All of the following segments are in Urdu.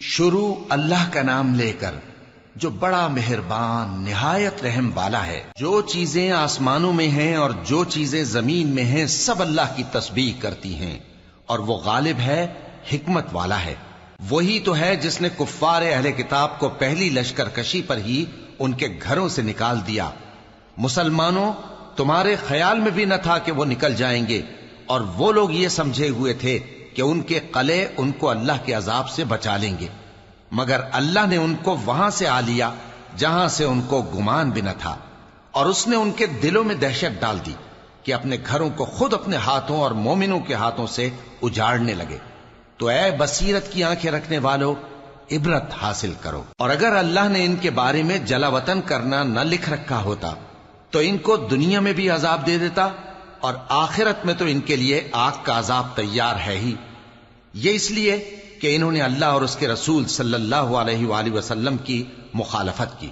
شروع اللہ کا نام لے کر جو بڑا مہربان نہایت رحم والا ہے۔ جو چیزیں آسمانوں میں ہیں اور جو چیزیں زمین میں ہیں سب اللہ کی تسبیح کرتی ہیں، اور وہ غالب ہے، حکمت والا ہے۔ وہی تو ہے جس نے کفار اہل کتاب کو پہلی لشکر کشی پر ہی ان کے گھروں سے نکال دیا۔ مسلمانوں، تمہارے خیال میں بھی نہ تھا کہ وہ نکل جائیں گے، اور وہ لوگ یہ سمجھے ہوئے تھے کہ ان کے قلعے ان کو اللہ کے عذاب سے بچا لیں گے، مگر اللہ نے ان کو وہاں سے آ لیا جہاں سے ان کو گمان بھی نہ تھا، اور اس نے ان کے دلوں میں دہشت ڈال دی کہ اپنے گھروں کو خود اپنے ہاتھوں اور مومنوں کے ہاتھوں سے اجاڑنے لگے۔ تو اے بصیرت کی آنکھیں رکھنے والو، عبرت حاصل کرو۔ اور اگر اللہ نے ان کے بارے میں جلا وطن کرنا نہ لکھ رکھا ہوتا تو ان کو دنیا میں بھی عذاب دے دیتا، اور آخرت میں تو ان کے لیے آگ کا عذاب تیار ہے ہی۔ یہ اس لیے کہ انہوں نے اللہ اور اس کے رسول صلی اللہ علیہ وآلہ وسلم کی مخالفت کی،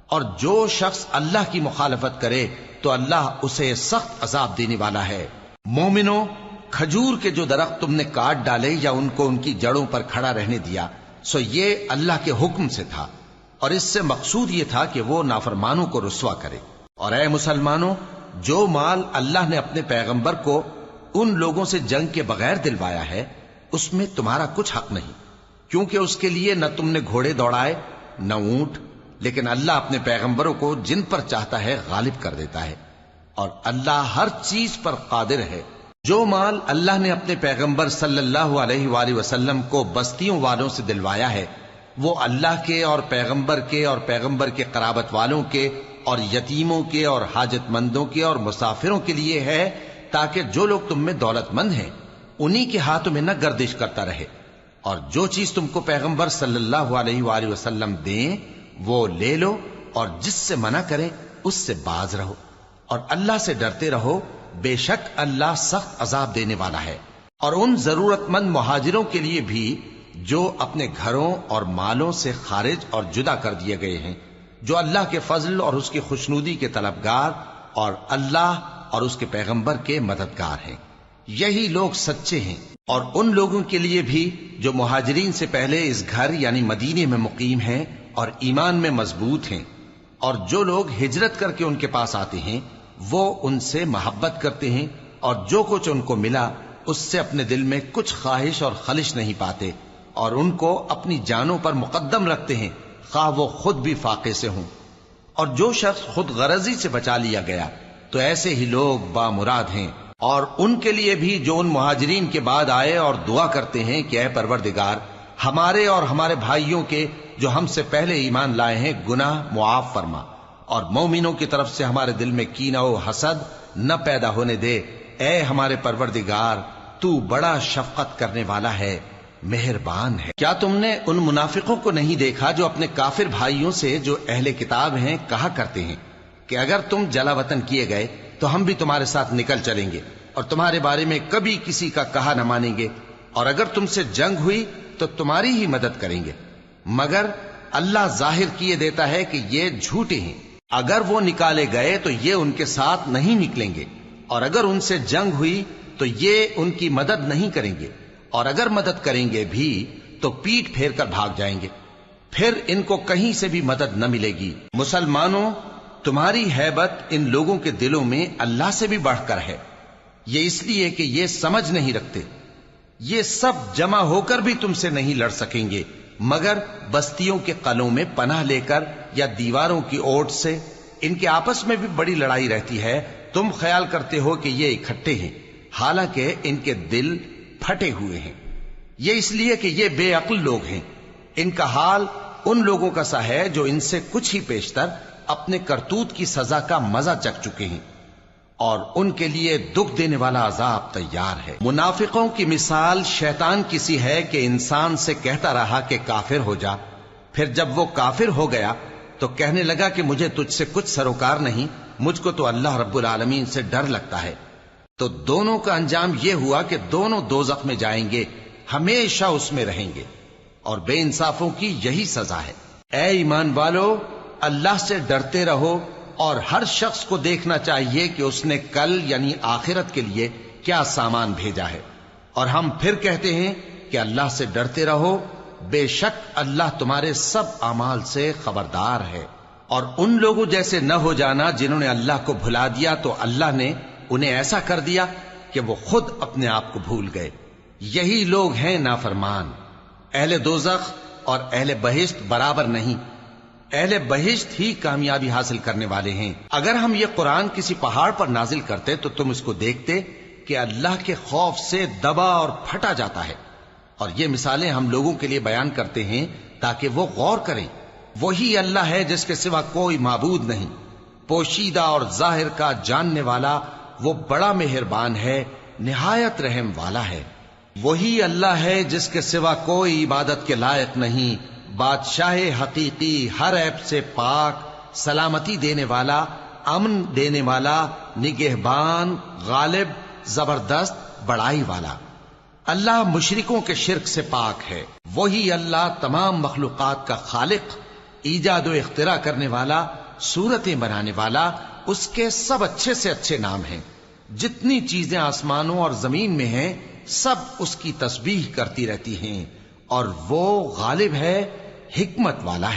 اور جو شخص اللہ کی مخالفت کرے تو اللہ اسے سخت عذاب دینے والا ہے۔ مومنوں، کھجور کے جو درخت تم نے کاٹ ڈالے یا ان کو ان کی جڑوں پر کھڑا رہنے دیا، سو یہ اللہ کے حکم سے تھا، اور اس سے مقصود یہ تھا کہ وہ نافرمانوں کو رسوا کرے۔ اور اے مسلمانوں، جو مال اللہ نے اپنے پیغمبر کو ان لوگوں سے جنگ کے بغیر دلوایا ہے، اس میں تمہارا کچھ حق نہیں، کیونکہ اس کے لیے نہ تم نے گھوڑے دوڑائے نہ اونٹ، لیکن اللہ اپنے پیغمبروں کو جن پر چاہتا ہے غالب کر دیتا ہے، اور اللہ ہر چیز پر قادر ہے۔ جو مال اللہ نے اپنے پیغمبر صلی اللہ علیہ وآلہ وسلم کو بستیوں والوں سے دلوایا ہے، وہ اللہ کے اور پیغمبر کے قرابت والوں کے اور یتیموں کے اور حاجت مندوں کے اور مسافروں کے لیے ہے، تاکہ جو لوگ تم میں دولت مند ہیں انہی کے ہاتھوں میں نہ گردش کرتا رہے، اور جو چیز تم کو پیغمبر صلی اللہ علیہ وآلہ وسلم دیں وہ لے لو، اور جس سے منع کریں اس سے باز رہو، اور اللہ سے ڈرتے رہو، بے شک اللہ سخت عذاب دینے والا ہے۔ اور ان ضرورت مند مہاجروں کے لیے بھی جو اپنے گھروں اور مالوں سے خارج اور جدا کر دیے گئے ہیں، جو اللہ کے فضل اور اس کی خوشنودی کے طلبگار اور اللہ اور اس کے پیغمبر کے مددگار ہیں، یہی لوگ سچے ہیں۔ اور ان لوگوں کے لیے بھی جو مہاجرین سے پہلے اس گھر یعنی مدینے میں مقیم ہیں اور ایمان میں مضبوط ہیں، اور جو لوگ ہجرت کر کے ان کے پاس آتے ہیں وہ ان سے محبت کرتے ہیں، اور جو کچھ ان کو ملا اس سے اپنے دل میں کچھ خواہش اور خلش نہیں پاتے، اور ان کو اپنی جانوں پر مقدم رکھتے ہیں خواہ وہ خود بھی فاقے سے ہوں۔ اور جو شخص خود غرضی سے بچا لیا گیا تو ایسے ہی لوگ بامراد ہیں۔ اور ان کے لیے بھی جو ان مہاجرین کے بعد آئے اور دعا کرتے ہیں کہ اے پروردگار، ہمارے اور ہمارے بھائیوں کے جو ہم سے پہلے ایمان لائے ہیں گناہ معاف فرما، اور مومنوں کی طرف سے ہمارے دل میں کینہ و حسد نہ پیدا ہونے دے۔ اے ہمارے پروردگار، تو بڑا شفقت کرنے والا ہے، مہربان ہے۔ کیا تم نے ان منافقوں کو نہیں دیکھا جو اپنے کافر بھائیوں سے جو اہل کتاب ہیں کہا کرتے ہیں کہ اگر تم جلا وطن کیے گئے تو ہم بھی تمہارے ساتھ نکل چلیں گے، اور تمہارے بارے میں کبھی کسی کا کہا نہ مانیں گے، اور اگر تم سے جنگ ہوئی تو تمہاری ہی مدد کریں گے، مگر اللہ ظاہر کیے دیتا ہے کہ یہ جھوٹے ہیں۔ اگر وہ نکالے گئے تو یہ ان کے ساتھ نہیں نکلیں گے، اور اگر ان سے جنگ ہوئی تو یہ ان کی مدد نہیں کریں گے، اور اگر مدد کریں گے بھی تو پیٹ پھیر کر بھاگ جائیں گے، پھر ان کو کہیں سے بھی مدد نہ ملے گی۔ مسلمانوں، تمہاری ہیبت ان لوگوں کے دلوں میں اللہ سے بھی بڑھ کر ہے، یہ اس لیے کہ یہ سمجھ نہیں رکھتے۔ یہ سب جمع ہو کر بھی تم سے نہیں لڑ سکیں گے، مگر بستیوں کے قلعوں میں پناہ لے کر یا دیواروں کی اوٹ سے۔ ان کے آپس میں بھی بڑی لڑائی رہتی ہے، تم خیال کرتے ہو کہ یہ اکٹھے ہیں، حالانکہ ان کے دل پھٹے ہوئے ہیں۔ یہ اس لیے کہ یہ بے عقل لوگ ہیں۔ ان کا حال ان لوگوں کا سا ہے جو ان سے کچھ ہی پیشتر اپنے کرتوت کی سزا کا مزہ چکھ چکے ہیں، اور ان کے لیے دکھ دینے والا عذاب تیار ہے۔ منافقوں کی مثال شیطان کی سی ہے کہ انسان سے کہتا رہا کہ کافر ہو جا، پھر جب وہ کافر ہو گیا تو کہنے لگا کہ مجھے تجھ سے کچھ سروکار نہیں، مجھ کو تو اللہ رب العالمین سے ڈر لگتا ہے۔ تو دونوں کا انجام یہ ہوا کہ دونوں دوزخ میں جائیں گے، ہمیشہ اس میں رہیں گے، اور بے انصافوں کی یہی سزا ہے۔ اے ایمان والو، اللہ سے ڈرتے رہو، اور ہر شخص کو دیکھنا چاہیے کہ اس نے کل یعنی آخرت کے لیے کیا سامان بھیجا ہے، اور ہم پھر کہتے ہیں کہ اللہ سے ڈرتے رہو، بے شک اللہ تمہارے سب اعمال سے خبردار ہے۔ اور ان لوگوں جیسے نہ ہو جانا جنہوں نے اللہ کو بھلا دیا تو اللہ نے انہیں ایسا کر دیا کہ وہ خود اپنے آپ کو بھول گئے۔ یہی لوگ ہیں نافرمان۔ اہل دوزخ اور اہل بہشت برابر نہیں، اہل بہشت ہی کامیابی حاصل کرنے والے ہیں۔ اگر ہم یہ قرآن کسی پہاڑ پر نازل کرتے تو تم اس کو دیکھتے کہ اللہ کے خوف سے دبا اور پھٹا جاتا ہے۔ اور یہ مثالیں ہم لوگوں کے لیے بیان کرتے ہیں تاکہ وہ غور کریں۔ وہی اللہ ہے جس کے سوا کوئی معبود نہیں، پوشیدہ اور ظاہر کا جاننے والا، وہ بڑا مہربان ہے، نہایت رحم والا ہے۔ وہی اللہ ہے جس کے سوا کوئی عبادت کے لائق نہیں، بادشاہ حقیقی، ہر عیب سے پاک، سلامتی دینے والا، امن دینے والا، نگہبان، غالب، زبردست، بڑائی والا۔ اللہ مشرکوں کے شرک سے پاک ہے۔ وہی اللہ تمام مخلوقات کا خالق، ایجاد و اختراع کرنے والا، صورتیں بنانے والا، اس کے سب اچھے سے اچھے نام ہیں۔ جتنی چیزیں آسمانوں اور زمین میں ہیں سب اس کی تسبیح کرتی رہتی ہیں، اور وہ غالب ہے، حکمت والا ہے۔